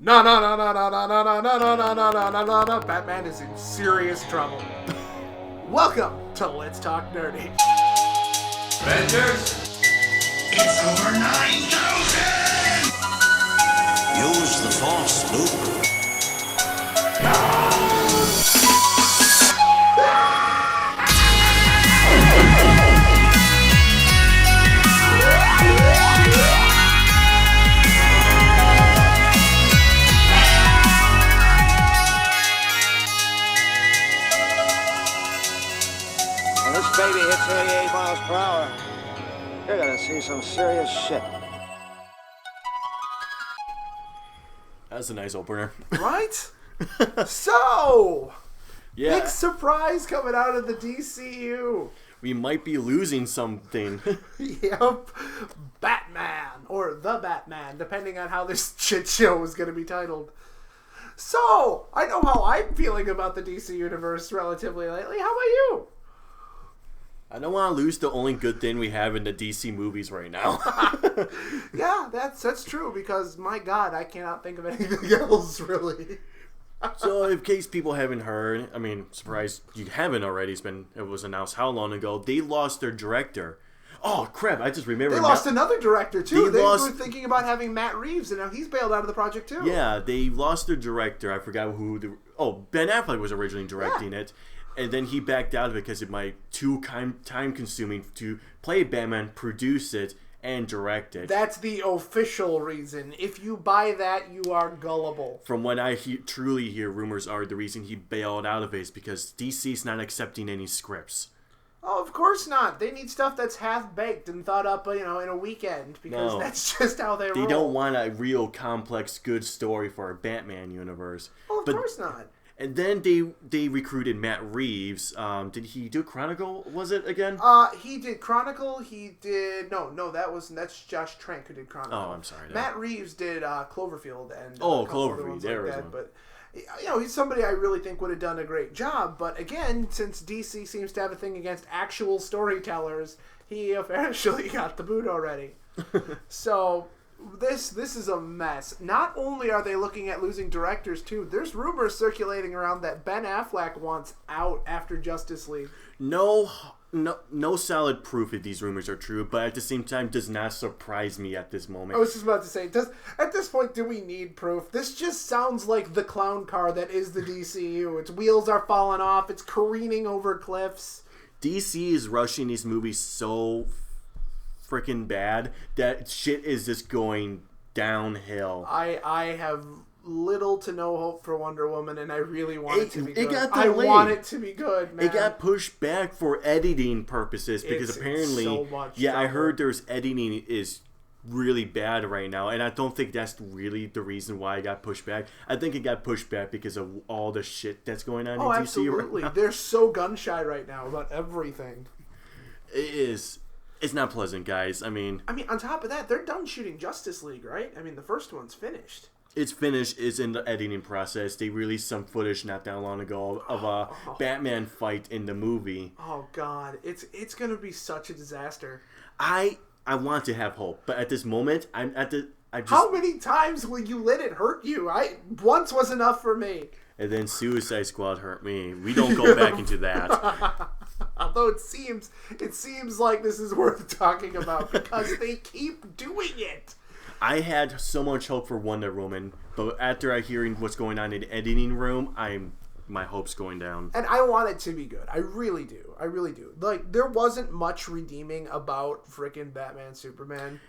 No, no, no, no, no, no, no, no, no, no, no, no, no, no, no, no. Batman is in serious trouble. Welcome to Let's Talk Nerdy. Avengers, it's over 9,000! Use the Force, Luke. When this baby hits 88 miles per hour, you're gonna see some serious shit. That's a nice opener. Right? So, Yeah, big surprise coming out of the DCU. we might be losing something. Yep. Batman, or The Batman, depending on how this shit show is going to be titled. So, I know how I'm feeling about the DC Universe relatively lately. How about you? I don't want to lose the only good thing we have in the DC movies right now. Yeah, that's true, because, my God, I cannot think of anything else, really. So, in case people haven't heard, I mean, surprised you haven't already, it was announced how long ago, they lost their director. Oh, crap, I just remembered. They lost another director, too. They lost... were thinking about having Matt Reeves, and now he's bailed out of the project, too. Yeah, they lost their director. I forgot who Ben Affleck was originally directing it. And then he backed out of it because it might too time-consuming to play Batman, produce it, and direct it. That's the official reason. If you buy that, you are gullible. From what I truly hear, rumors are the reason he bailed out of it is because DC's not accepting any scripts. Oh, of course not. They need stuff that's half-baked and thought up, in a weekend, because that's just how they roll. They don't want a real complex, good story for a Batman universe. Well, of course not. And then they recruited Matt Reeves. Did he do Chronicle? Was it again? He did Chronicle. He did that's Josh Trank who did Chronicle. Oh, I'm sorry. No. Matt Reeves did Cloverfield and Cloverfield. There like was that, one. but he's somebody I really think would have done a great job. But again, since DC seems to have a thing against actual storytellers, he officially got the boot already. So. This is a mess. Not only are they looking at losing directors, too, there's rumors circulating around that Ben Affleck wants out after Justice League. No solid proof if these rumors are true, but at the same time does not surprise me at this moment. I was just about to say, at this point, do we need proof? This just sounds like the clown car that is the DCU. Its wheels are falling off, it's careening over cliffs. DC is rushing these movies so freaking bad that shit is just going downhill. I have little to no hope for Wonder Woman, and I really want it to be good. It got I delayed. want it to be good, man. It got pushed back for editing purposes because apparently, so much I trouble. heard there's editing is really bad right now, and I don't think that's really the reason why it got pushed back. I think it got pushed back because of all the shit that's going on in DC absolutely. right now. They're so gun shy right now about everything. It is. It's not pleasant, guys. I mean, on top of that, they're done shooting Justice League, right? The first one's finished. It's finished. It's in the editing process. They released some footage not that long ago of a Batman fight in the movie. Oh, God. It's going to be such a disaster. I want to have hope, but at this moment, How many times will you let it hurt you? Once was enough for me. And then Suicide Squad hurt me. We don't go back into that. Although it seems like this is worth talking about because they keep doing it. I had so much hope for Wonder Woman, but after hearing what's going on in the editing room, my hope's going down. And I want it to be good. I really do. Like, there wasn't much redeeming about frickin' Batman Superman.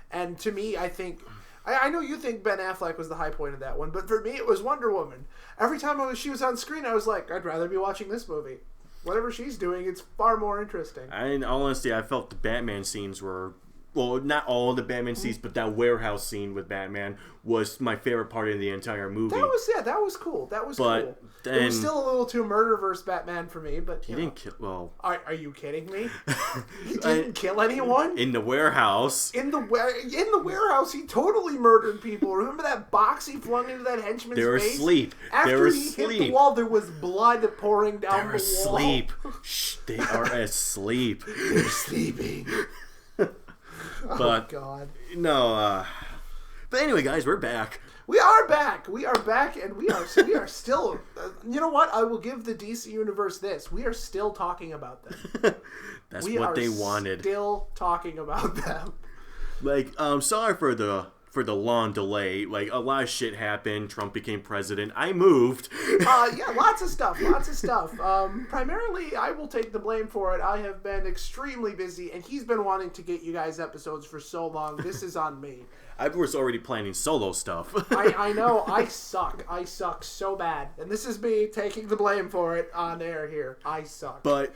And to me, I think... I know you think Ben Affleck was the high point of that one, but for me, it was Wonder Woman. Every time she was on screen, I was like, I'd rather be watching this movie. Whatever she's doing, it's far more interesting. In all honesty, I felt the Batman scenes were... Well, not all the Batman scenes, but that warehouse scene with Batman was my favorite part of the entire movie. That was cool. Cool. Then, it was still a little too murderverse Batman for me, but he didn't kill. Well, are you kidding me? He didn't kill anyone in the warehouse. In the warehouse, he totally murdered people. Remember that box he flung into that henchman's face? They were asleep. After he hit the wall, there was blood pouring down the wall. They're asleep. Shh, they are asleep. They're sleeping. But oh God. No. But anyway, guys, we're back. We are back. We are back, and we are still. You know what? I will give the DC universe this. We are still talking about them. That's what they wanted. Still talking about them. Like, sorry for the long delay. Like, a lot of shit happened. Trump became president. I moved. Yeah, lots of stuff. Primarily, I will take the blame for it. I have been extremely busy, and he's been wanting to get you guys episodes for so long. This is on me. I was already planning solo stuff. I know. I suck. I suck so bad. And this is me taking the blame for it on air here. I suck. But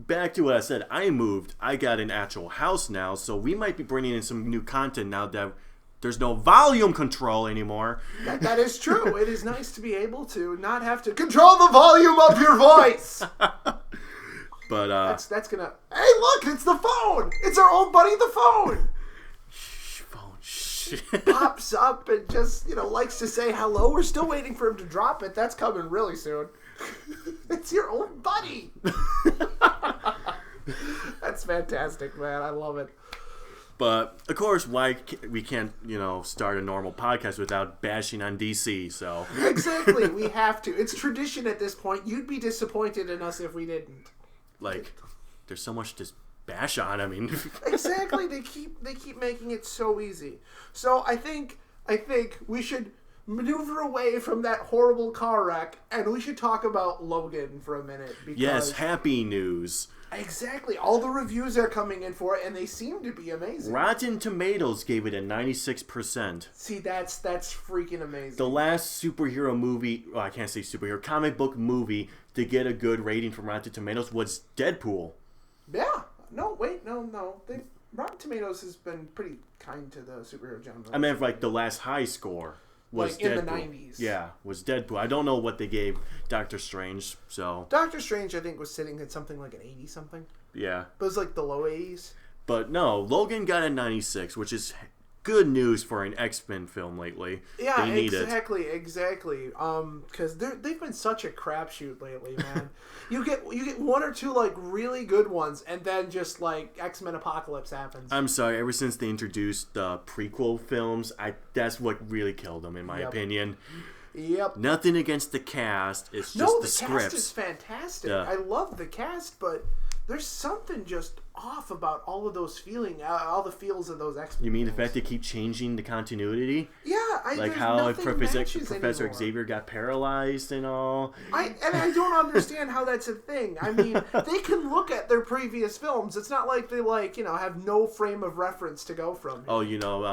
back to what I said. I moved. I got an actual house now, so we might be bringing in some new content now that there's no volume control anymore. That is true. It is nice to be able to not have to control the volume of your voice. But that's gonna. Hey, look! It's the phone. It's our old buddy, the phone. Pops up and just, likes to say hello. We're still waiting for him to drop it. That's coming really soon. It's your old buddy. That's fantastic, man. I love it. But, of course, we can't, start a normal podcast without bashing on DC, so. Exactly. We have to. It's tradition at this point. You'd be disappointed in us if we didn't. Like, there's so much to bash on. I mean, exactly. They keep making it so easy. So I think we should maneuver away from that horrible car wreck, and we should talk about Logan for a minute. Because yes, happy news. Exactly. All the reviews are coming in for it, and they seem to be amazing. Rotten Tomatoes gave it a 96%. See, that's freaking amazing. The last superhero movie, well, I can't say superhero, comic book movie to get a good rating from Rotten Tomatoes was Deadpool. Yeah. No, wait, no. Rotten Tomatoes has been pretty kind to the superhero genre. I mean, like, the last high score was like Deadpool. In the 90s. Yeah, was Deadpool. I don't know what they gave Doctor Strange, so. Doctor Strange, I think, was sitting at something like an 80-something. Yeah. But it was like the low 80s. But no, Logan got a 96, which is good news for an X-Men film lately. Yeah, they need exactly. Because they've been such a crapshoot lately, man. you get one or two like really good ones, and then just like X-Men Apocalypse happens. I'm sorry. Ever since they introduced the prequel films, that's what really killed them, in my opinion. Yep. Nothing against the cast. It's just the scripts. Cast is fantastic. Yeah. I love the cast, but there's something just off about all of those all the feels of those X-Men. You mean films. the fact they keep changing the continuity? Yeah, like how Professor Xavier got paralyzed and all. I don't understand how that's a thing. I mean, they can look at their previous films. It's not like they have no frame of reference to go from. Oh,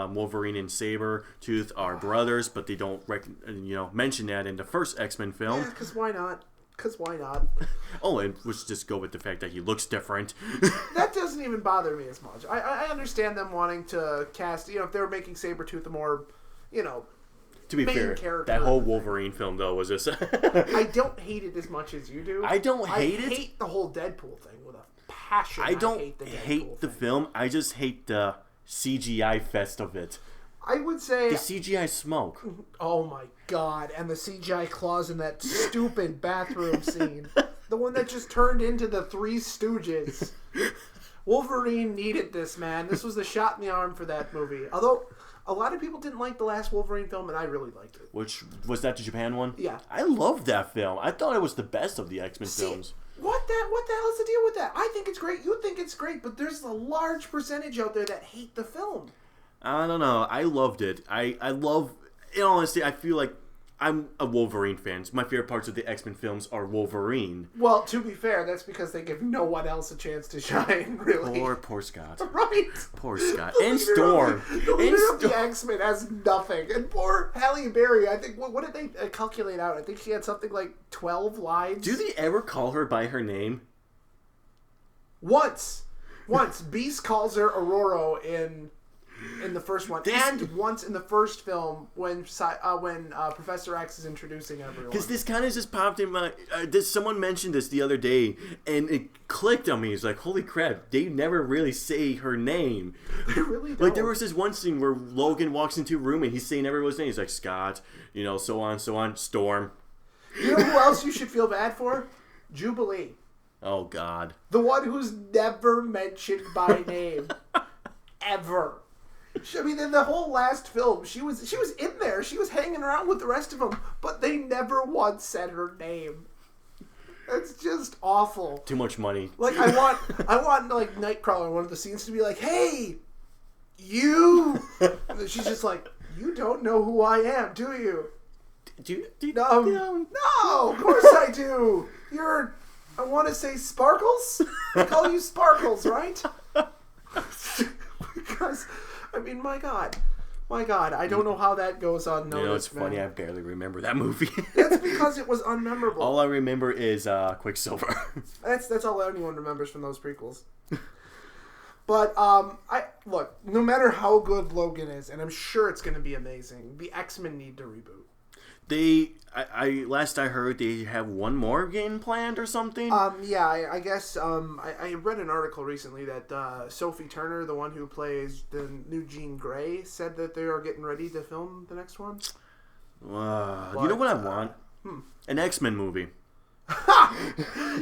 Wolverine and Sabretooth are brothers, but they don't mention that in the first X-Men film. Yeah, because why not? Oh, and let's just go with the fact that he looks different. That doesn't even bother me as much. I understand them wanting to cast, if they were making Sabretooth a more, to be main fair, character. that whole Wolverine film, though, was just... I don't hate it as much as you do. I hate the whole Deadpool thing with a passion. I don't hate the film. I just hate the CGI fest of it. I would say... The CGI smoke. Oh my god, and the CGI claws in that stupid bathroom scene. The one that just turned into the Three Stooges. Wolverine needed this, man. This was the shot in the arm for that movie. Although, a lot of people didn't like the last Wolverine film, and I really liked it. Which, was that the Japan one? Yeah. I loved that film. I thought it was the best of the X-Men films. What the hell is the deal with that? I think it's great. You think it's great, but there's a large percentage out there that hate the film. I don't know. I loved it. I love... In all honesty, I feel like I'm a Wolverine fan. My favorite parts of the X-Men films are Wolverine. Well, to be fair, that's because they give no one else a chance to shine, really. Poor Scott. Right. Poor Scott. And Storm. The leader of the X-Men has nothing. And poor Halle Berry, I think, what did they calculate out? I think she had something like 12 lines. Do they ever call her by her name? Once. Beast calls her Aurora in the first one, and once in the first film when Professor X is introducing everyone. Because this kind of just popped in my... someone mentioned this the other day, and it clicked on me. It's like, holy crap, they never really say her name. They really don't. Like, there was this one scene where Logan walks into a room, and he's saying everyone's name. He's like, Scott, so on, Storm. You know who else you should feel bad for? Jubilee. Oh, God. The one who's never mentioned by name. Ever. I mean, in the whole last film, she was in there. She was hanging around with the rest of them, but they never once said her name. It's just awful. Too much money. Like, I want like Nightcrawler in one of the scenes to be like, "Hey, you." And then she's just like, "You don't know who I am, do you?" No, of course I do. You're, I want to say Sparkles? I call you Sparkles, right? Because, I mean, my God, I don't know how that goes unnoticed. You know, it's funny, I barely remember that movie. That's because it was unmemorable. All I remember is Quicksilver. That's all anyone remembers from those prequels. But, look, no matter how good Logan is, and I'm sure it's going to be amazing, the X-Men need to reboot. Last I heard, they have one more game planned or something. Yeah, I guess, I read an article recently that, Sophie Turner, the one who plays the new Jean Grey, said that they are getting ready to film the next one. You know what I want? An X-Men movie.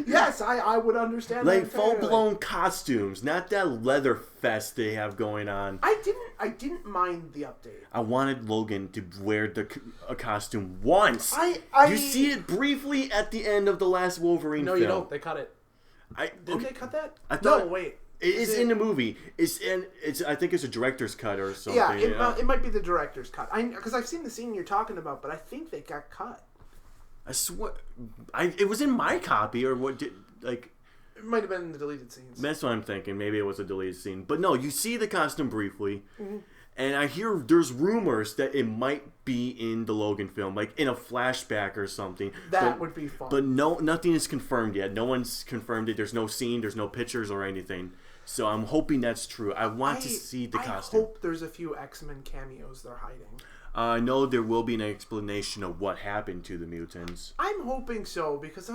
Yes, I would understand like that. full-blown costumes, not that leather fest they have going on. I didn't mind the update. I wanted Logan to wear a costume once. You see it briefly at the end of the last Wolverine film. No, you don't. They cut it. Didn't they cut that? I thought, no, wait. It is in the movie. I think it's a director's cut or something. Yeah, it might be the director's cut. Because I've seen the scene you're talking about, but I think they got cut. I swear, it was in my copy, or what? It might have been in the deleted scenes. That's what I'm thinking. Maybe it was a deleted scene, but no. You see the costume briefly, and I hear there's rumors that it might be in the Logan film, like in a flashback or something. That would be fun. But nothing is confirmed yet. No one's confirmed it. There's no scene. There's no pictures or anything. So I'm hoping that's true. I want to see the costume. I hope there's a few X-Men cameos they're hiding. I know there will be an explanation of what happened to the mutants. I'm hoping so, because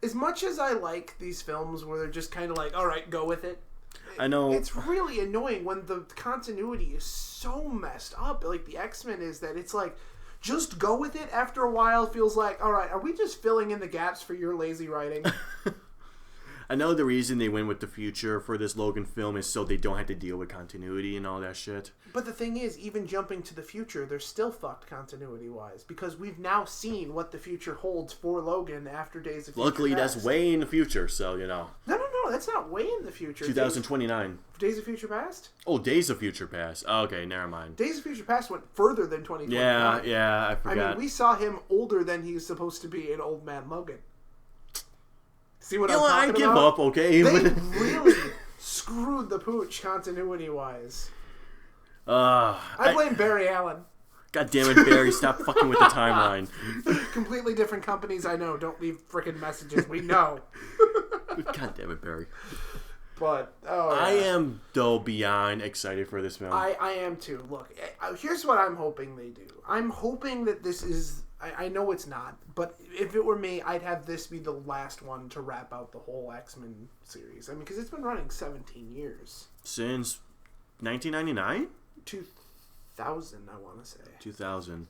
as much as I like these films where they're just kind of like, all right, go with it. I know. It's really annoying when the continuity is so messed up. Like the X-Men is that it's like, just go with it. After a while, it feels like, all right, are we just filling in the gaps for your lazy writing? I know the reason they went with the future for this Logan film is so they don't have to deal with continuity and all that shit. But the thing is, even jumping to the future, they're still fucked continuity-wise, because we've now seen what the future holds for Logan after Days of Future Luckily, Past. that's way in the future, so, you know. No, that's not way in the future. 2029. Days of Future Past? Oh, Days of Future Past. Okay, never mind. Days of Future Past went further than 2029. Yeah, I forgot. I mean, we saw him older than he's supposed to be in Old Man Logan. See what I'm talking about? I give up, okay? They really screwed the pooch continuity-wise. I blame Barry Allen. God damn it, Barry, stop fucking with the timeline. Completely different companies, I know. Don't leave frickin' messages. We know. God damn it, Barry. But, I am, though, beyond excited for this film. I am, too. Look, here's what I'm hoping they do. I'm hoping that this is... I know it's not, but if it were me, I'd have this be the last one to wrap out the whole X-Men series. I mean, because it's been running 17 years. Since 1999? 2000, I want to say. 2000.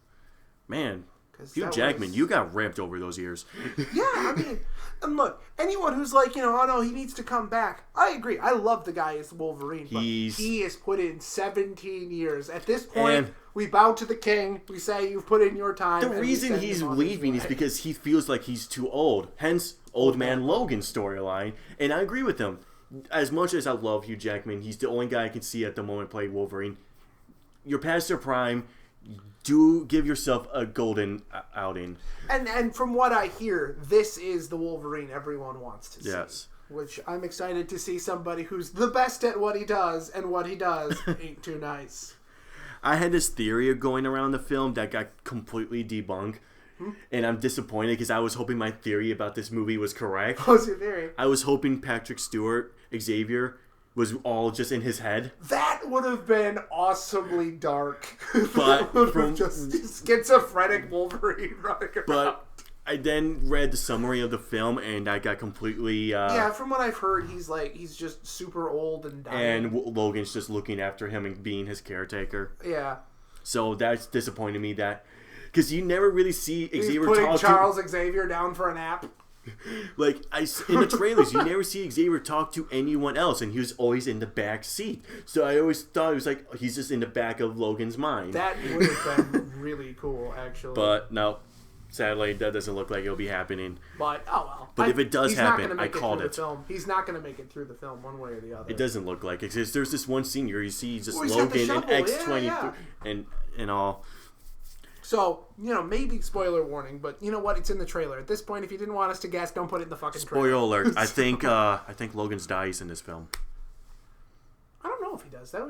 Man, Hugh Jackman, you got ramped over those years. Yeah, I mean, and look, anyone who's like, oh no, he needs to come back. I agree. I love the guy as Wolverine, but he has put in 17 years. At this point, we bow to the king. We say, you've put in your time. The reason he's leaving is because he feels like he's too old. Hence, Old Man Logan storyline. And I agree with him. As much as I love Hugh Jackman, he's the only guy I can see at the moment play Wolverine. You're past your prime. Do give yourself a golden outing. And from what I hear, this is the Wolverine everyone wants to see. Yes. Which I'm excited to see somebody who's the best at what he does, and what he does ain't too nice. I had this theory of going around the film that got completely debunked. And I'm disappointed because I was hoping my theory about this movie was correct. What's your theory? I was hoping Patrick Stewart, Xavier, was all just in his head. That would have been awesomely dark. But from just schizophrenic Wolverine running around. But I then read the summary of the film and I got completely... yeah, from what I've heard, he's just super old and dying. And Logan's just looking after him and being his caretaker. Yeah. So that's disappointing me that... Because you never really see He's Xavier putting talk Charles Xavier down for a nap. Like, in the trailers, you never see Xavier talk to anyone else, and he was always in the back seat. So I always thought it was like, he's just in the back of Logan's mind. That would have been really cool, actually. But, no. Sadly, that doesn't look like it'll be happening. But, oh well. But if it does he's happen, not gonna make I called through it. The film. He's not going to make it through the film one way or the other. It doesn't look like it. Because there's this one scene where you see just Well, he's got the Logan and shovel, X-23 and all. So, maybe spoiler warning, but you know what? It's in the trailer. At this point, if you didn't want us to guess, don't put it in the fucking trailer. Spoiler alert. I think Logan's dies in this film. I don't know if he does. That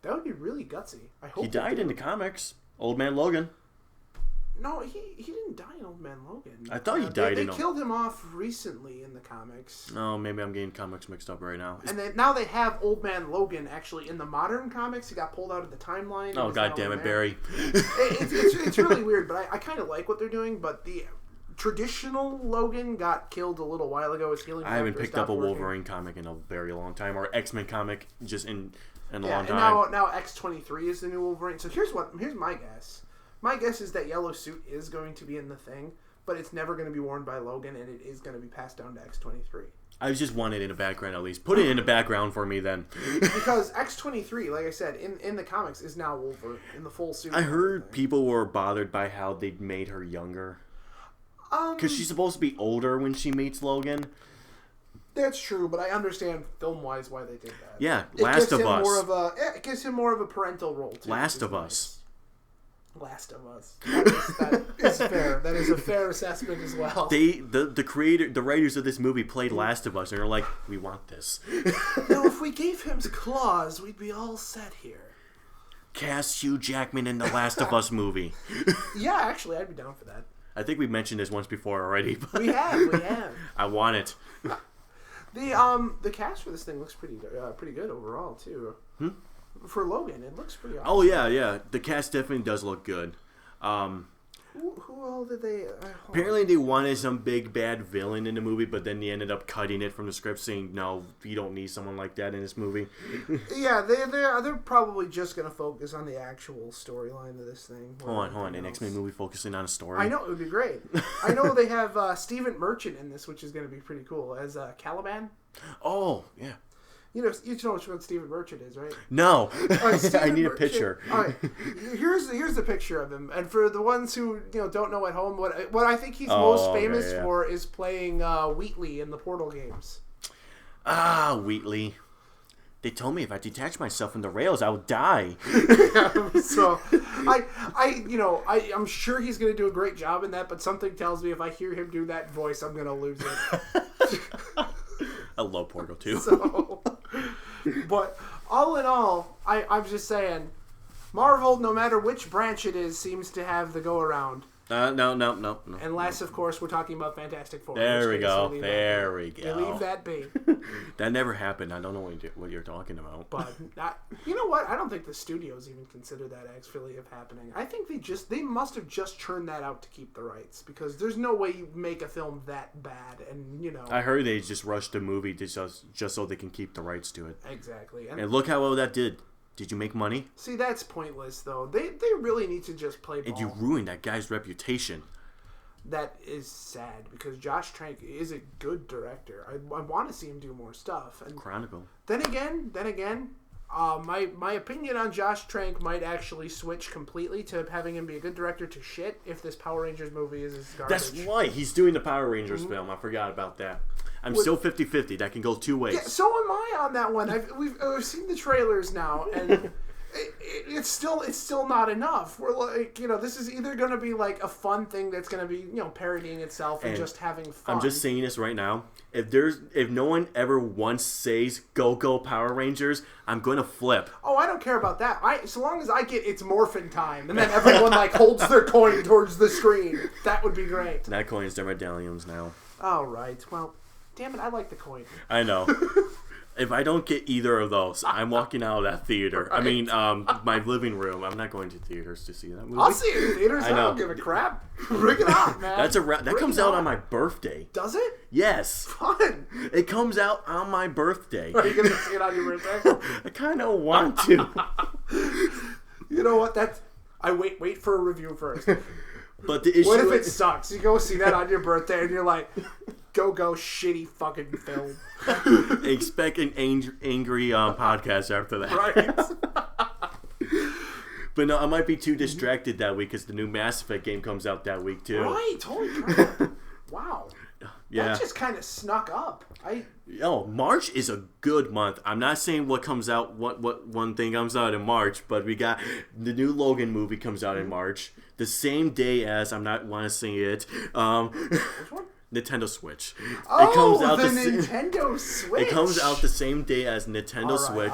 would be really gutsy. I hope He died in the comics. Old Man Logan. No, he didn't die in Old Man Logan. I thought he died They killed him off recently in the comics. Oh, maybe I'm getting comics mixed up right now. And now they have Old Man Logan actually in the modern comics. He got pulled out of the timeline. Oh, God damn it, Barry. It's really weird, but I kind of like what they're doing. But the traditional Logan got killed a little while ago. His healing I haven't factor picked up a stopped Wolverine comic in a very long time, or X-Men comic just in a long and time. now X-23 is the new Wolverine. So here's my guess. My guess is that yellow suit is going to be in the thing, but it's never going to be worn by Logan, and it is going to be passed down to X-23. I just want it in the background at least. Put it in the background for me then. Because X-23, like I said, in the comics, is now Wolverine in the full suit. I heard people were bothered by how they made her younger. Because she's supposed to be older when she meets Logan. That's true, but I understand film-wise why they did that. Yeah, Last of Us. It gives him more of a parental role, too. Last of Us. Last of Us. That is fair. That is a fair assessment as well. The writers of this movie played Last of Us, and they're like, we want this. If we gave him claws, we'd be all set here. Cast Hugh Jackman in the Last of Us movie. Yeah, actually, I'd be down for that. I think we mentioned this once before already. But We have. I want it. The cast for this thing looks pretty good overall too. For Logan, it looks pretty awesome. Oh yeah. The cast definitely does look good. Who all did they? Apparently they wanted some big bad villain in the movie, but then they ended up cutting it from the script, saying no, you don't need someone like that in this movie. Yeah, they're probably just gonna focus on the actual storyline of this thing. Hold on, an X-Men movie focusing on a story. I know it would be great. I know they have Stephen Merchant in this, which is gonna be pretty cool as Caliban. Oh yeah. You know which one Stephen Merchant is, right? No, Right, I need a Merchant. picture. All right, here's the picture of him. And for the ones who don't know at home, what I think he's most famous for is playing Wheatley in the Portal games. Ah, Wheatley. They told me if I detach myself from the rails, I would die. So, I'm sure he's going to do a great job in that. But something tells me if I hear him do that voice, I'm going to lose it. I love Portal 2. So, but all in all, I'm just saying, Marvel, no matter which branch it is, seems to have the go around. No. Unless, of course, we're talking about Fantastic Four. There we go. You leave that be. That never happened. I don't know what you're talking about. But you know what? I don't think the studios even consider that actually of happening. I think they must have just churned that out to keep the rights, because there's no way you make a film that bad and I heard they just rushed the movie just so they can keep the rights to it. Exactly. And look how well that did. Did you make money? See, that's pointless, though. They really need to just play ball. And you ruined that guy's reputation. That is sad, because Josh Trank is a good director. I want to see him do more stuff. And Chronicle. Then again, my opinion on Josh Trank might actually switch completely to having him be a good director to shit if this Power Rangers movie is garbage. That's right. He's doing the Power Rangers film. I forgot about that. I'm still 50-50. That can go two ways. Yeah, so am I on that one. We've seen the trailers now, and it's still not enough. We're like, this is either going to be like a fun thing that's going to be, parodying itself and just having fun. I'm just saying this right now. If no one ever once says "Go Power Rangers," I'm going to flip. Oh, I don't care about that. So long as I get It's Morphin Time, and then everyone holds their coin towards the screen, that would be great. That coin's their medallions now. All right. Well, damn it, I like the coin. I know. If I don't get either of those, I'm walking out of that theater. Right. I mean, my living room. I'm not going to theaters to see that movie. I'll see it in theaters. I don't give a crap. Bring it on, man. That comes out on my birthday. Does it? Yes. Fun. It comes out on my birthday. Are you going to see it on your birthday? I kind of want to. You know what? I wait for a review first. But the issue. What if it sucks? You go see that on your birthday and you're like, go shitty fucking film. Expect an angry podcast after that. Right. But no, I might be too distracted that week because the new Mass Effect game comes out that week too. Right. Holy crap. Wow. Yeah. That just kind of snuck up. March is a good month. I'm not saying what comes out, what one thing comes out in March, but we got the new Logan movie comes out in March, the same day as I'm not want to say it. Which one? Nintendo Switch. Oh, it comes out Nintendo Switch. It comes out the same day as Nintendo Switch.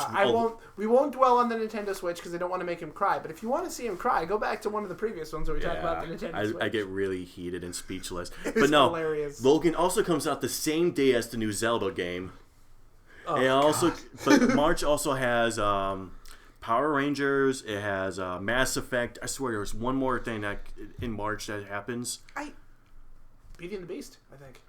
We won't dwell on the Nintendo Switch because I don't want to make him cry. But if you want to see him cry, go back to one of the previous ones where we talk about the Nintendo Switch. I get really heated and speechless. It's hilarious. Logan also comes out the same day as the new Zelda game. Oh, but March also has Power Rangers. It has Mass Effect. I swear there's one more thing that in March that happens. Beauty and the Beast, I think.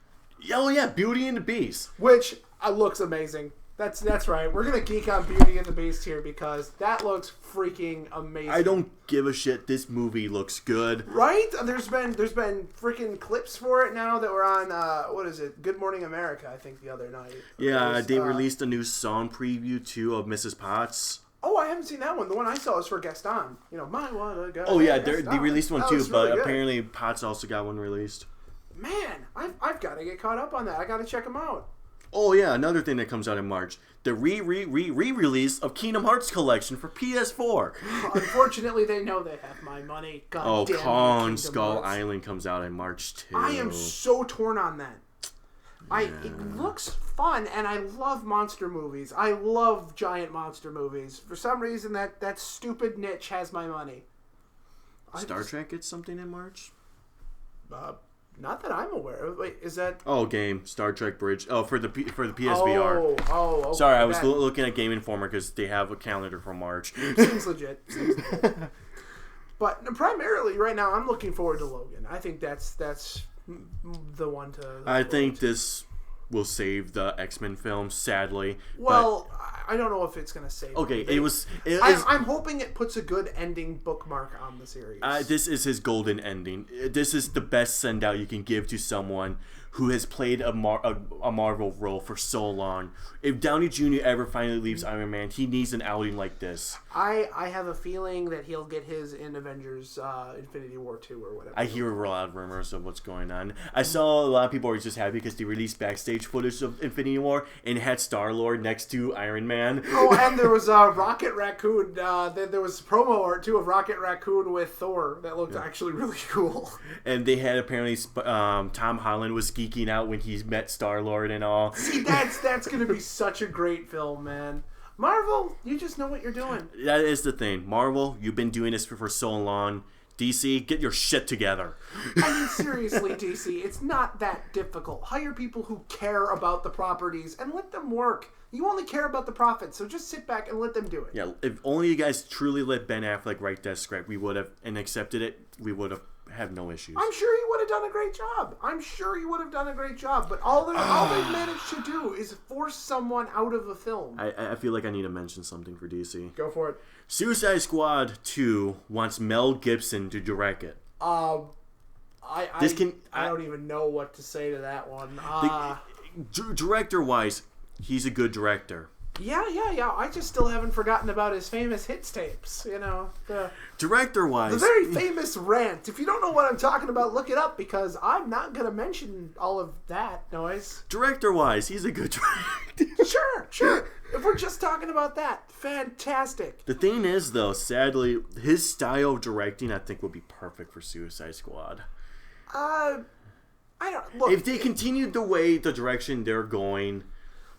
Oh yeah, Beauty and the Beast, which looks amazing. That's right. We're gonna geek on Beauty and the Beast here because that looks freaking amazing. I don't give a shit. This movie looks good. Right? There's been freaking clips for it now that were on what is it? Good Morning America, I think the other night. Yeah, they released a new song preview too of Mrs. Potts. Oh, I haven't seen that one. The one I saw was for Gaston. My what a guy. Oh yeah, they released one too, but really apparently Potts also got one released. Man, I've got to get caught up on that. I got to check them out. Oh yeah, another thing that comes out in March: the re-release of Kingdom Hearts Collection for PS4. Unfortunately, they know they have my money. God damn Kong it, Skull Hearts. Island comes out in March too. I am so torn on that. It looks fun, and I love monster movies. I love giant monster movies. For some reason, that stupid niche has my money. Star Trek gets something in March. Not that I'm aware of. Wait, is that? Oh, game Star Trek Bridge. Oh, for the PSVR. Oh. Okay. Sorry, I was looking at Game Informer because they have a calendar for March. Seems legit. But primarily, right now, I'm looking forward to Logan. I think that's the one to. I think this will save the X-Men film, sadly. Well, I don't know if it's going to save okay, it. I'm hoping it puts a good ending bookmark on the series. This is his golden ending. This is the best send-out you can give to someone who has played a Marvel role for so long. If Downey Jr. ever finally leaves Iron Man, he needs an outing like this. I have a feeling that he'll get his in Avengers Infinity War 2 or whatever. I hear a lot of rumors of what's going on. I saw a lot of people were just happy because they released backstage footage of Infinity War and it had Star-Lord next to Iron Man. Oh, and there was Rocket Raccoon. There was promo art, too, of Rocket Raccoon with Thor that looked actually really cool. And they had apparently Tom Holland was geeking out when he met Star-Lord and all. See, that's going to be such a great film, man. Marvel, you just know what you're doing. That is the thing. Marvel, you've been doing this for so long. DC, get your shit together. I mean, seriously, DC, it's not that difficult. Hire people who care about the properties and let them work. You only care about the profits, so just sit back and let them do it. Yeah, if only you guys truly let Ben Affleck write that script, we would have, and accepted it, we would have had no issues. I'm sure he would have done a great job. But all they've managed to do is force someone out of a film. I feel like I need to mention something for DC. Go for it. Suicide Squad 2 wants Mel Gibson to direct it. I don't even know what to say to that one. Director-wise, he's a good director. Yeah. I just still haven't forgotten about his famous hits tapes. Director-wise, the very famous rant. If you don't know what I'm talking about, look it up because I'm not gonna mention all of that noise. Director-wise, he's a good director. Sure. If we're just talking about that, fantastic. The thing is, though, sadly, his style of directing, I think, would be perfect for Suicide Squad. I don't look. If they continued the way the direction they're going.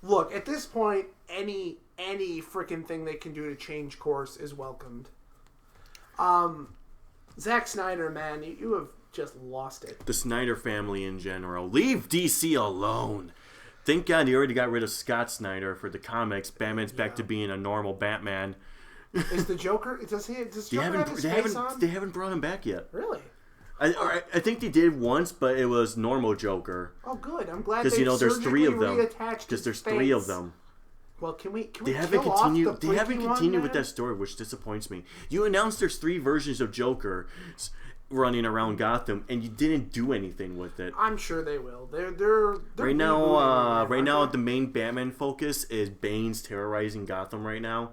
Look, at this point, any freaking thing they can do to change course is welcomed. Zack Snyder, man, you have just lost it. The Snyder family in general. Leave DC alone. Thank God he already got rid of Scott Snyder for the comics. Batman's back to being a normal Batman. Is the Joker? Does Joker have his face on? They haven't brought him back yet. Really? I think they did once, but it was normal Joker. Oh, good. I'm glad because there's 3 of them. Because there's 3 of them. Well, can we They haven't continued. They haven't continued one, with that story, which disappoints me. You announced there's 3 versions of Joker. running around Gotham, and you didn't do anything with it. I'm sure they will. They're Right now, rebooting it, the main Batman focus is Bane's terrorizing Gotham right now.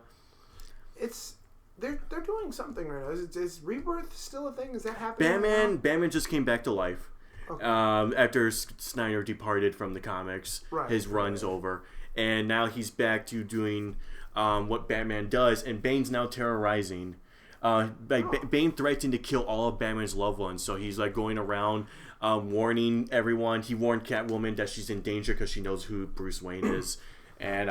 They're doing something right now. Is Rebirth still a thing? Is that happening? Batman just came back to life. Okay. After Snyder departed from the comics, his run's over, and now he's back to doing what Batman does, and Bane's now terrorizing. Bane threatened to kill all of Batman's loved ones, so he's like going around warning everyone. He warned Catwoman that she's in danger because she knows who Bruce Wayne is, and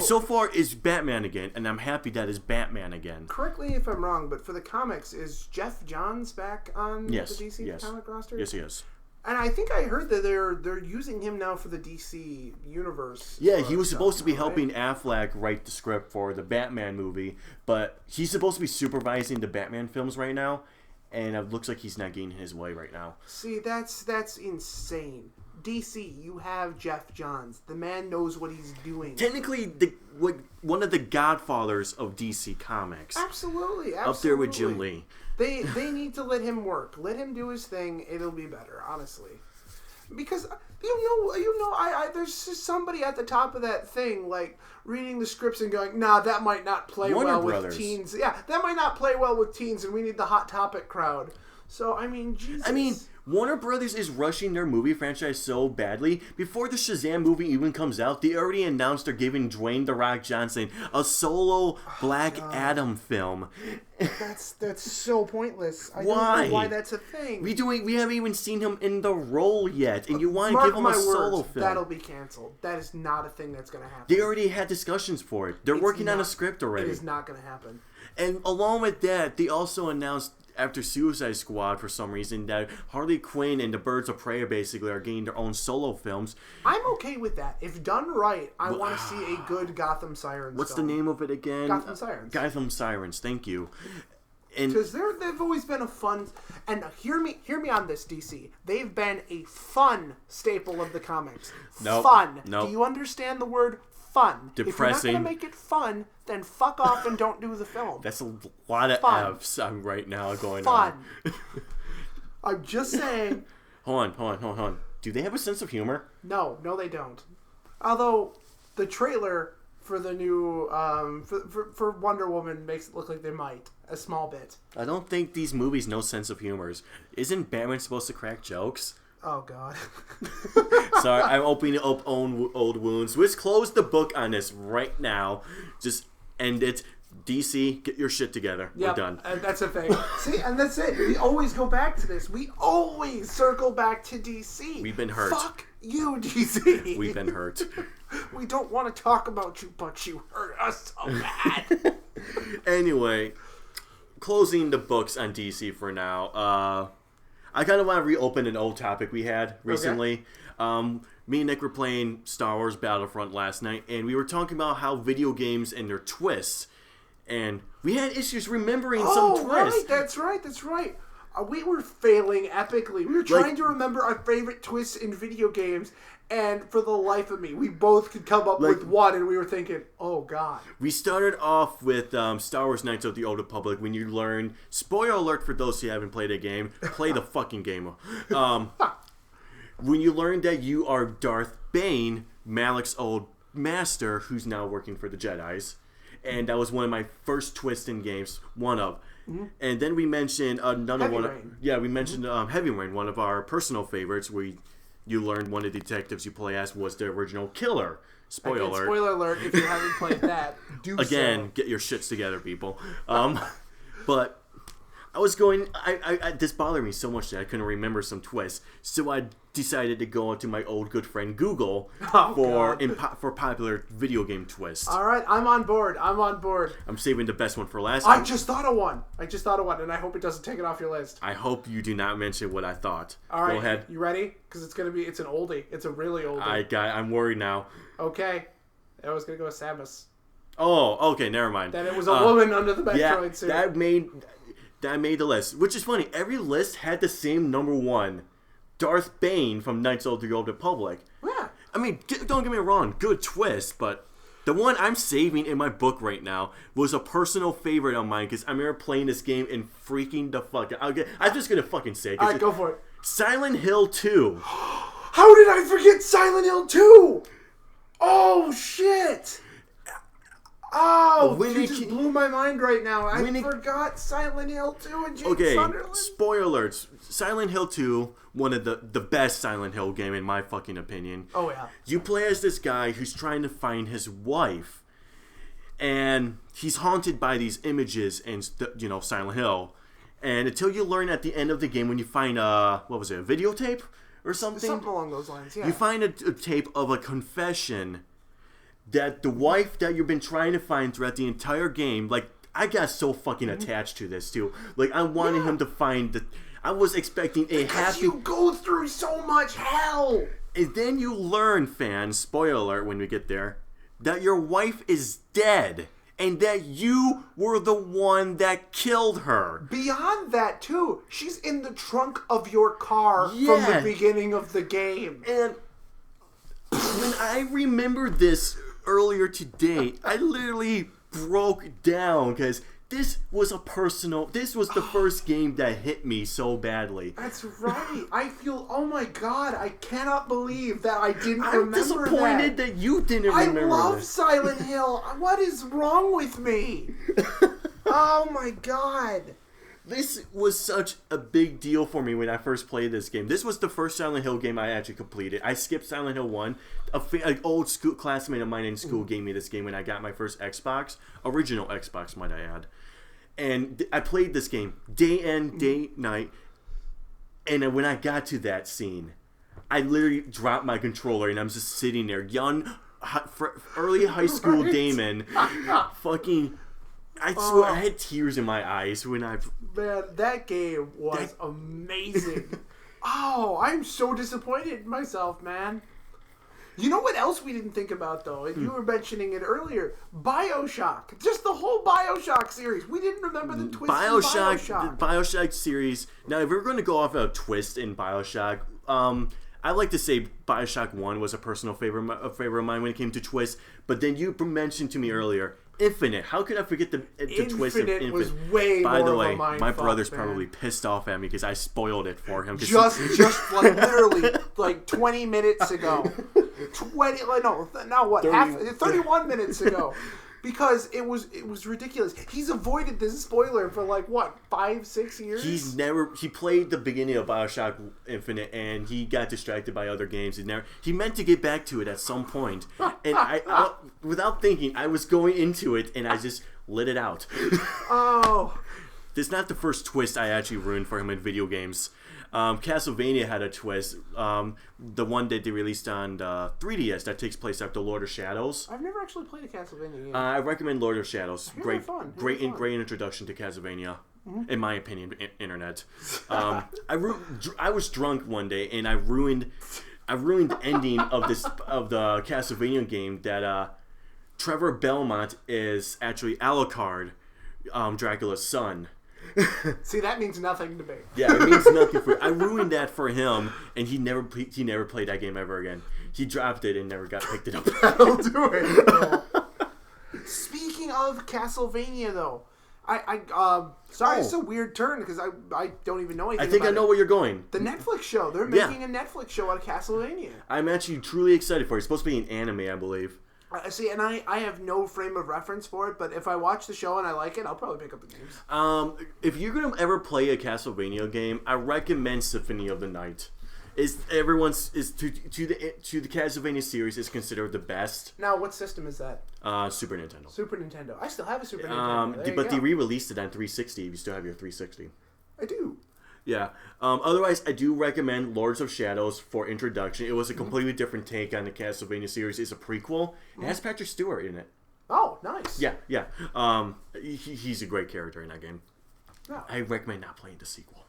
so far it's Batman again, and I'm happy that it's Batman again. Correct me if I'm wrong, but for the comics, is Jeff Johns back on the DC comic roster? Yes, he is. And I think I heard that they're using him now for the DC universe. Yeah, he was supposed to be helping Affleck write the script for the Batman movie, but he's supposed to be supervising the Batman films right now, and it looks like he's not getting his way right now. See, that's insane. DC, you have Jeff Johns. The man knows what he's doing. Technically, one of the godfathers of DC Comics. Absolutely. Up there with Jim Lee. They need to let him work. Let him do his thing. It'll be better, honestly. Because there's just somebody at the top of that thing, like reading the scripts and going, "Nah, that might not play well with teens." Yeah, that might not play well with teens, and we need the Hot Topic crowd. So Jesus. Warner Brothers is rushing their movie franchise so badly. Before the Shazam movie even comes out, they already announced they're giving Dwayne "The Rock" Johnson a solo Black Adam film. That's so pointless. I Why? don't know why that's a thing. We haven't even seen him in the role yet, and you want to give him a solo film. That'll be canceled. That is not a thing that's going to happen. They already had discussions for it. They're working on a script already. It is not going to happen. And along with that, they also announced after Suicide Squad, for some reason, that Harley Quinn and the Birds of Prey basically are getting their own solo films. I'm okay with that. If done right, I want to see a good Gotham Sirens What's film. the name of it again? Gotham Sirens. Gotham Sirens, thank you. Because they've always been a fun... And hear me on this, DC. They've been a fun staple of the comics. Nope. Fun. Nope. Do you understand the word fun? Depressing. If you're not going to make it fun, then fuck off and don't do the film. That's a lot of F's right now going on. Fun. I'm just saying. Hold on. Do they have a sense of humor? No, they don't. Although the trailer for the new for Wonder Woman makes it look like they might a small bit. I don't think these movies know sense of humors. Isn't Batman supposed to crack jokes? Oh God. Sorry, I'm opening up old wounds. Let's close the book on this right now. Just end it. DC, get your shit together. Yep, we're done. That's a thing. See, and that's it. We always go back to this. We always circle back to DC. We've been hurt. Fuck you, DC. We've been hurt. We don't want to talk about you, but you hurt us so bad. Anyway, closing the books on DC for now. I kind of want to reopen an old topic we had recently. Okay. Me and Nick were playing Star Wars Battlefront last night, and we were talking about how video games and their twists, and we had issues remembering some twists. Right, that's right. We were failing epically. We were trying to remember our favorite twists in video games, and for the life of me, we both could come up with one, and we were thinking, oh God. We started off with Star Wars Knights of the Old Republic when you learn, spoiler alert for those who haven't played a game, play the fucking game. When you learn that you are Darth Bane, Malik's old master, who's now working for the Jedis. And that was one of my first twists in games, one of. Mm-hmm. And then we mentioned another one. Rain. Yeah, we mentioned Heavy Rain, one of our personal favorites, where you learned one of the detectives you play as was the original killer. Spoiler alert. Spoiler alert, if you haven't played that, do Again, get your shits together, people. But I was going... I this bothered me so much that I couldn't remember some twists. So I decided to go onto my old good friend Google for popular video game twists. All right, I'm on board. I'm saving the best one for last. I just thought of one, and I hope it doesn't take it off your list. I hope you do not mention what I thought. All right, go ahead. You ready? Because it's an oldie. It's a really oldie. I'm worried now. Okay, I was gonna go with Samus. Oh, okay, never mind. That it was a woman under the Metroid suit. That made the list, which is funny. Every list had the same number one. Darth Bane from Knights of the Old Republic. Yeah. I mean, don't get me wrong, good twist, but The one I'm saving in my book right now was a personal favorite of mine because I remember playing this game and freaking the fuck out. I'm just gonna fucking say it. All right, go for it. Silent Hill 2. How did I forget Silent Hill 2? Oh, shit. Oh, When you it just ca- blew my mind right now. I when it- forgot Silent Hill 2 and Jake Okay, Sunderland. spoiler alerts. Silent Hill 2, one of the best Silent Hill game in my fucking opinion. Oh, yeah. You play as this guy who's trying to find his wife, and he's haunted by these images in, Silent Hill. And until you learn at the end of the game when you find a videotape or something? Something along those lines, yeah. You find a tape of a confession that the wife that you've been trying to find throughout the entire game, like, I got so fucking attached to this, too. Like, I wanted him to find I was expecting a happy... You go through so much hell! And then you learn, fans, spoiler alert when we get there, that your wife is dead. And that you were the one that killed her. Beyond that, too, she's in the trunk of your car from the beginning of the game. And when I remembered this earlier today, I literally broke down because this was the first game that hit me so badly. That's right. I feel, oh my god, I cannot believe that I didn't I'm remember disappointed that you didn't remember I love this. Silent Hill. What is wrong with me? Oh my god. This was such a big deal for me when I first played this game. This was the first Silent Hill game I actually completed. I skipped Silent Hill 1. An old school classmate of mine in school gave me this game when I got my first Xbox. Original Xbox, might I add. And I played this game day in, day night. And when I got to that scene, I literally dropped my controller and I'm just sitting there. Young, early high school Damon. Fucking... I swear, I had tears in my eyes when I... Man, that game was amazing. Oh, I'm so disappointed in myself, man. You know what else we didn't think about, though? And you were mentioning it earlier. BioShock. Just the whole BioShock series. We didn't remember the twist in BioShock. The BioShock series. Now, if we're going to go off a twist in BioShock, I like to say BioShock 1 was a personal favorite of mine when it came to twists. But then you mentioned to me earlier... Infinite. How could I forget the twist of Infinite? Was way By the more way, of a mind my fuck, probably man. pissed off at me because I spoiled it for him. Just like literally like 20 minutes ago. 31 minutes ago. Because it was ridiculous. He's avoided this spoiler for like what, 5-6 years? He played the beginning of BioShock Infinite and he got distracted by other games. He meant to get back to it at some point. And I without thinking, I was going into it and I just lit it out. Oh. This is not the first twist I actually ruined for him in video games. Castlevania had a twist. The one that they released on the 3DS that takes place after Lord of Shadows. I've never actually played a Castlevania game. I recommend Lord of Shadows. Great introduction to Castlevania, in my opinion. Internet. I was drunk one day and I ruined the ending of the Castlevania game that Trevor Belmont is actually Alucard, Dracula's son. See, that means nothing to me. Yeah, it means nothing for. I ruined that for him, and he never played that game ever again. He dropped it and never got picked it up. That'll do it. Speaking of Castlevania, though, it's a weird turn because I don't even know anything. I think I know where you're going. The Netflix show. They're making a Netflix show out of Castlevania. I'm actually truly excited for it. It's supposed to be an anime, I believe. See, and I have no frame of reference for it, but if I watch the show and I like it, I'll probably pick up the games. If you're gonna ever play a Castlevania game, I recommend Symphony of the Night. To the Castlevania series is considered the best. Now, what system is that? Super Nintendo. Super Nintendo. I still have a Super Nintendo. But they re-released it on 360. If you still have your 360. I do. Yeah. Otherwise, I do recommend Lords of Shadows for introduction. It was a completely different take on the Castlevania series. It's a prequel. It has Patrick Stewart in it. Oh, nice. Yeah. He's a great character in that game. Oh. I recommend not playing the sequel.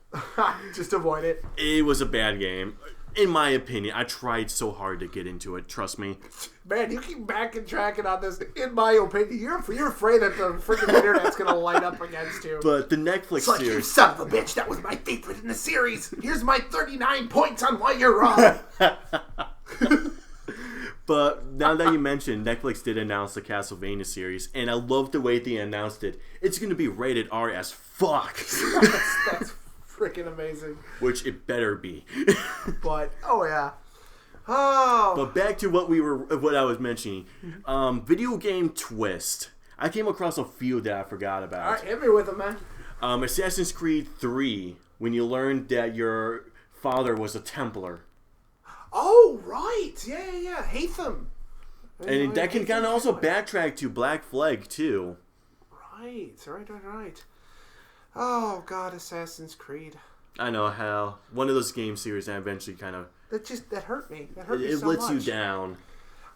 Just avoid it. It was a bad game. In my opinion, I tried so hard to get into it. Trust me. Man, you keep backtracking on this. In my opinion, you're afraid that the freaking internet's gonna light up against you. But the Netflix series, you son of a bitch, that was my favorite in the series. Here's my 39 points on why you're wrong. But now that you mentioned, Netflix did announce the Castlevania series, and I love the way they announced it. It's going to be rated R as fuck. That's freaking amazing. Which it better be. But, oh yeah. Oh. But back to what I was mentioning. Video game twist. I came across a few that I forgot about. All right, hit me with them, man. Assassin's Creed 3, when you learned that your father was a Templar. Oh, right. Yeah. Hatham. And that can kind of also backtrack to Black Flag, too. Right. Oh, God, Assassin's Creed. I know how. One of those game series that eventually kind of... That hurt me. That hurt me so much. It lets you down.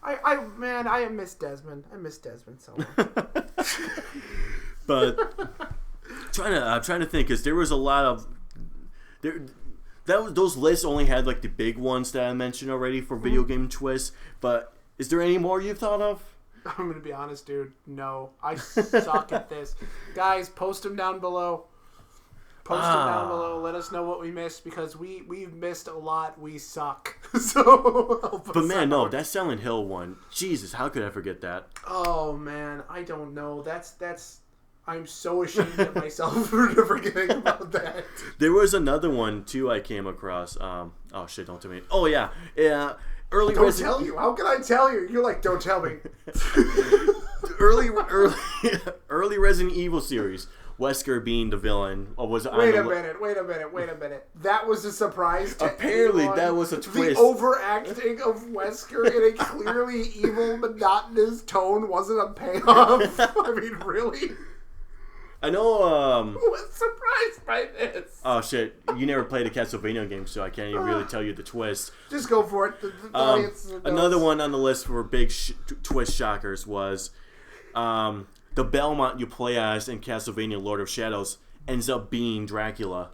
I miss Desmond. I miss Desmond so much. But trying to think, because there was a lot of those lists only had like the big ones that I mentioned already for video game twists. But is there any more you've thought of? I'm gonna be honest, dude. No, I suck at this. Guys, post them down below. Let us know what we missed, because we've missed a lot. We suck. So, but man, no, that Silent Hill one. Jesus, how could I forget that? Oh man, I don't know. That's. I'm so ashamed of myself for forgetting about that. There was another one too I came across. Oh shit! Don't tell me. Oh yeah. Don't tell you. How can I tell you? You're like, don't tell me. early Resident Evil series. Wesker being the villain. Wait a minute. That was a surprise to apparently anyone. That was a twist. The overacting of Wesker in a clearly evil, monotonous tone wasn't a payoff. I mean, really? I know, Who was surprised by this? Oh, shit. You never played a Castlevania game, so I can't even really tell you the twist. Just go for it. The audience knows. Another one on the list for big twist shockers was... the Belmont you play as in Castlevania Lord of Shadows ends up being Dracula.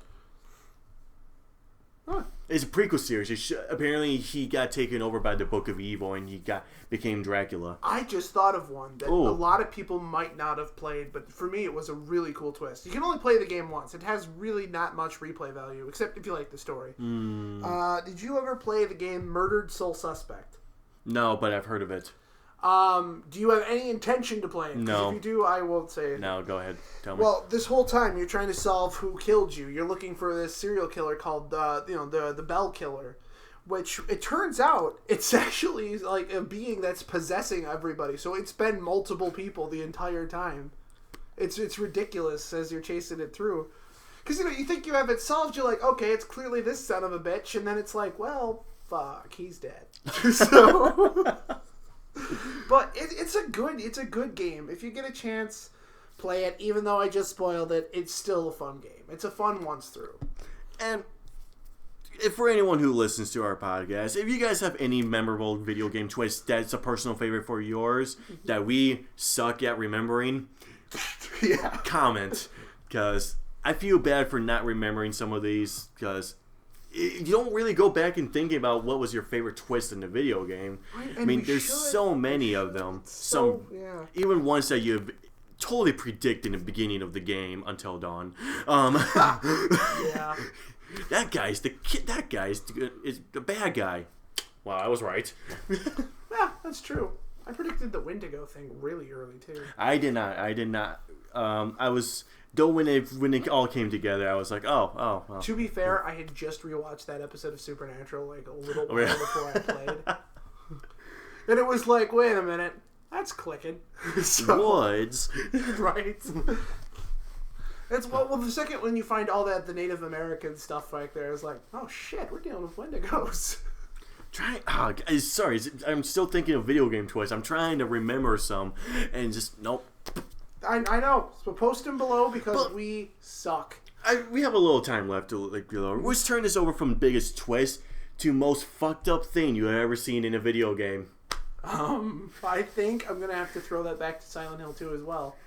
Huh. It's a prequel series. Apparently, he got taken over by the Book of Evil, and he became Dracula. I just thought of one that Ooh. a lot of people might not have played, but for me, it was a really cool twist. You can only play the game once. It has really not much replay value, except if you like the story. Did you ever play the game Murdered Soul Suspect? No, but I've heard of it. Do you have any intention to play it? No. If you do, I will say it. No, go ahead. Tell me. Well, this whole time you're trying to solve who killed you. You're looking for this serial killer called the Bell Killer, which it turns out it's actually like a being that's possessing everybody. So it's been multiple people the entire time. It's ridiculous as you're chasing it through. Because you think you have it solved. You're like, okay, it's clearly this son of a bitch, and then it's like, well, fuck, he's dead. So. But it's a good game. If you get a chance, play it. Even though I just spoiled it, it's still a fun game. It's a fun once through. And if for anyone who listens to our podcast, if you guys have any memorable video game twist that's a personal favorite for yours that we suck at remembering, Yeah. comment, because I feel bad for not remembering some of these, because you don't really go back and think about what was your favorite twist in the video game. Right, I mean, there's so many of them. Even ones that you've totally predicted in the beginning of the game until dawn. Yeah. That guy's the kid. That guy's is the bad guy. Wow, I was right. Yeah, that's true. I predicted the Wendigo thing really early too. I did not. I was. Though when it all came together, I was like, oh. To be fair, I had just rewatched that episode of Supernatural like a little while before I played. And it was like, wait a minute, that's clicking. Woods. Right. It's well, the second when you find all the Native American stuff right there is like, oh shit, we're dealing with Wendigos. Sorry, I'm still thinking of video game twists. I'm trying to remember some, and just nope. I know. So post them below because we suck. We have a little time left to let's turn this over from biggest twist to most fucked up thing you have ever seen in a video game. I think I'm gonna have to throw that back to Silent Hill 2 as well.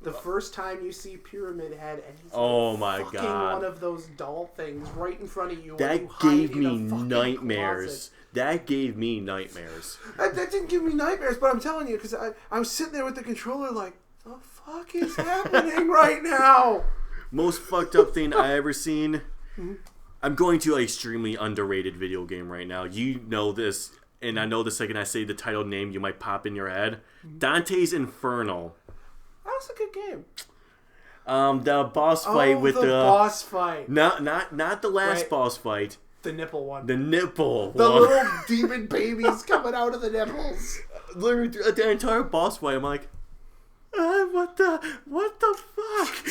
The first time you see Pyramid Head and he's fucking one of those doll things right in front of you. That gave me nightmares. That gave me nightmares. That didn't give me nightmares, but I'm telling you, because I was sitting there with the controller like, the fuck is happening right now? Most fucked up thing I ever seen. I'm going to an extremely underrated video game right now. You know this. and I know the second I say the title name, you might pop in your head. Dante's Inferno. That was a good game. The boss fight with the boss fight. Not the last Right. boss fight. The nipple one. The nipple The one. little demon babies coming out of the nipples. Literally throughout the entire boss fight, I'm like, what the fuck?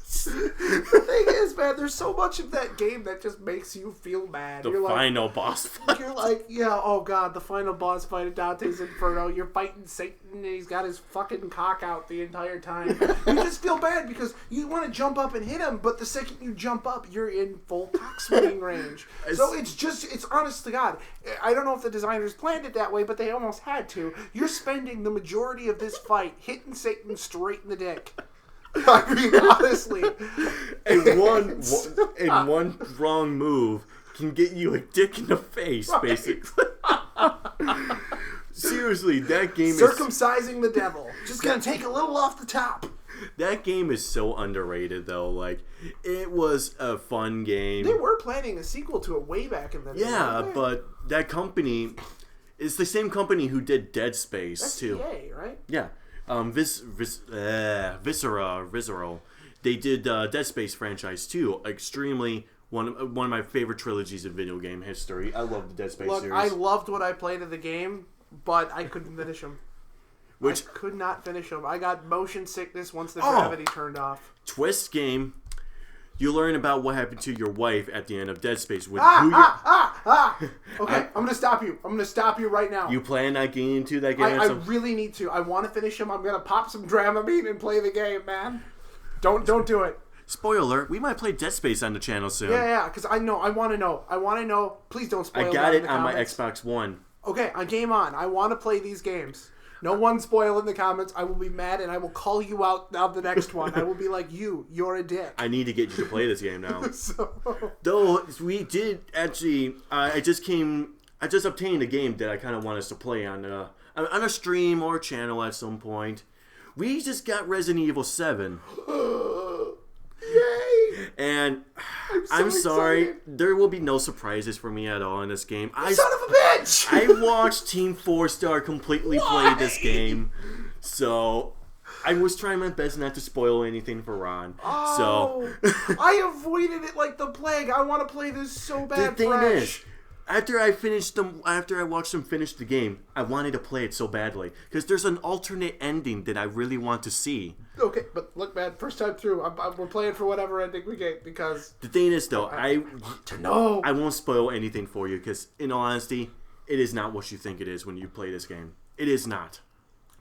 The thing is, man, there's so much of that game that just makes you feel bad. The You're final boss fight. You're like, yeah, oh god, the final boss fight of Dante's Inferno. You're fighting Satan and he's got his fucking cock out the entire time. You just feel bad because you want to jump up and hit him, but the second you jump up, you're in full cock swinging range. So it's honest to God. I don't know if the designers planned it that way, but they almost had to. You're spending the majority of this fight hitting Satan straight in the dick. I mean, honestly. And one wrong move can get you a dick in the face, Right. basically. Seriously, that game Circumcising the devil. Just gonna take a little off the top. That game is so underrated, though. Like, it was a fun game. They were planning a sequel to it way back in the day. Yeah, weren't they? but that company is the same company who did Dead Space, That's too. EA, right? Yeah. Visceral. They did Dead Space franchise too. Extremely one of my favorite trilogies in video game history. I love the Dead Space Look, series. I loved what I played of the game, but I couldn't finish them. I could not finish them. I got motion sickness once the gravity turned off. Twist game. You learn about what happened to your wife at the end of Dead Space with Okay, I'm gonna stop you. I'm gonna stop you right now. You plan on getting into that game? I really need to. I want to finish him. I'm gonna pop some Dramamine and play the game, man. Don't do it. Spoiler alert, we might play Dead Space on the channel soon. Yeah, because I want to know. Please don't spoil I that got in it the on my comments. Xbox One. Okay, on Game On. I want to play these games. No one spoil in the comments. I will be mad and I will call you out on the next one. I will be like, you're a dick. I need to get you to play this game now. So... Though we did actually, I just obtained a game that I kind of want us to play on a stream or channel at some point. We just got Resident Evil 7. Yay! And I'm I'm sorry, excited. there will be no surprises for me at all in this game. Son of a bitch! I watched Team 4-Star completely play this game, so I was trying my best not to spoil anything for Ron. Oh, I avoided it like the plague. I want to play this so The bad. thing fresh. is, after I watched them finish the game, I wanted to play it so badly because there's an alternate ending that I really want to see. Okay, but look, man, first time through, we're playing for whatever ending we get because The thing is, though, I no. won't spoil anything for you because, in all honesty, it is not what you think it is when you play this game. It is not.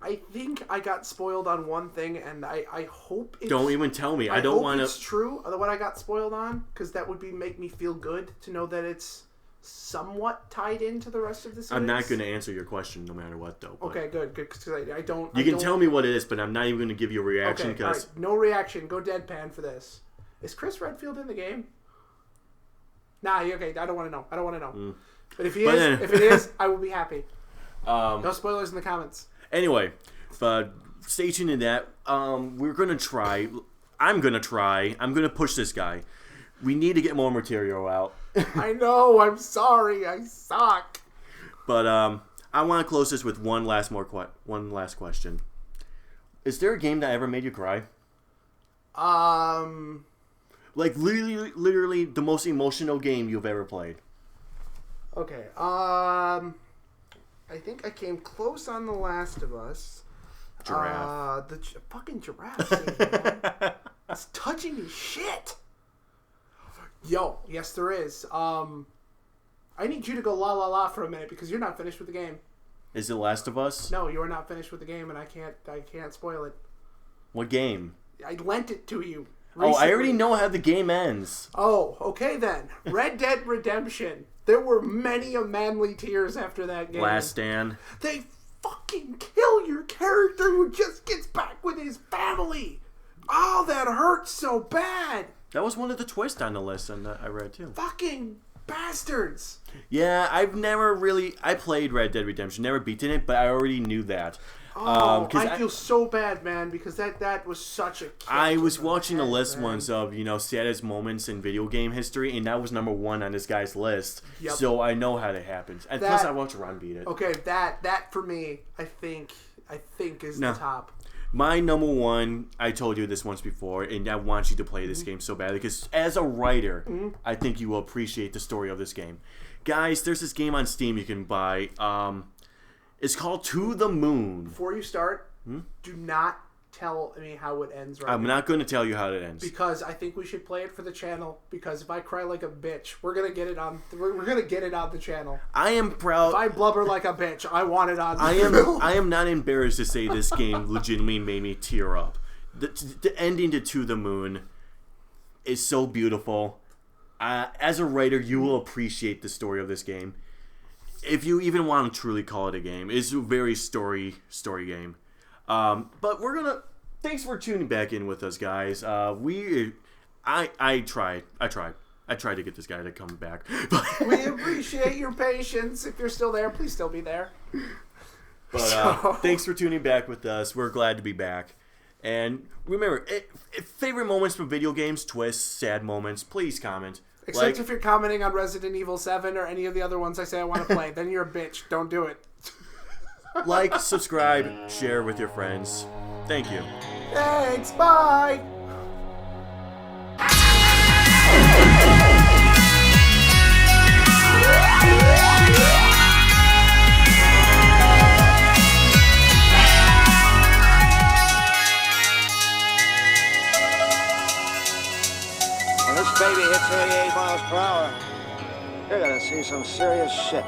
I think I got spoiled on one thing, and I hope it's... Don't even tell me. I hope don't want it's to. true, what I got spoiled on, because that would make me feel good to know that it's somewhat tied into the rest of the series. I'm not going to answer your question no matter what, though. but Okay, good, because I don't... You can tell me what it is, but I'm not even going to give you a reaction Okay, all because right, no reaction. Go deadpan for this. Is Chris Redfield in the game? Nah, okay, I don't want to know. But if he is, if it is, I will be happy. No spoilers in the comments. Anyway, stay tuned in that. We're going to try. I'm going to push this guy. We need to get more material out. I know. I'm sorry. I suck. But I want to close this with one last question. Is there a game that ever made you cry? Like literally the most emotional game you've ever played. Okay. I think I came close on The Last of Us. Giraffe. The fucking giraffe scene, man. It's touching as shit. Yo, yes there is. I need you to go la la la for a minute because you're not finished with the game. Is it Last of Us? No, you are not finished with the game, and I can't spoil it. What game? I lent it to you. Oh, I recently. already know how the game ends. Oh, okay then. Red Dead Redemption. There were many a manly tears after that game. Last Stand. They fucking kill your character who just gets back with his family. Oh, that hurts so bad. That was one of the twists on the list, and I read too. Fucking Bastards! Yeah, I played Red Dead Redemption, never beaten it, but I already knew that. Oh, I feel so bad, man, because that was such a kick. I was watching the head, list man. once of, saddest moments in video game history, and that was number 1 on this guy's list. Yep. So I know how that happens. And plus, I watched Ron beat it. Okay, that for me, I think is the top. My number 1, I told you this once before, and I want you to play this game so badly, because as a writer, I think you will appreciate the story of this game. Guys, there's this game on Steam you can buy. It's called To the Moon. Before you start, do not tell me how it ends right I'm now. not going to tell you how it ends. Because I think we should play it for the channel. Because if I cry like a bitch, we're gonna get it on. We're gonna get it on the channel. I am proud. If I blubber like a bitch, I want it on. I am not embarrassed to say this game legitimately made me tear up. The ending to the Moon is so beautiful. As a writer, you will appreciate the story of this game. If you even want to truly call it a game, it's a very story game. But we're gonna. Thanks for tuning back in with us, guys. I tried to get this guy to come back. We appreciate your patience. If you're still there, please still be there. But thanks for tuning back with us. We're glad to be back. And remember, favorite moments from video games, twists, sad moments, please comment. Except if you're commenting on Resident Evil 7 or any of the other ones I say I want to play, then you're a bitch. Don't do it. Like, subscribe, share with your friends. Thank you. Thanks, bye! When this baby hits 88 miles per hour, you're gonna see some serious shit.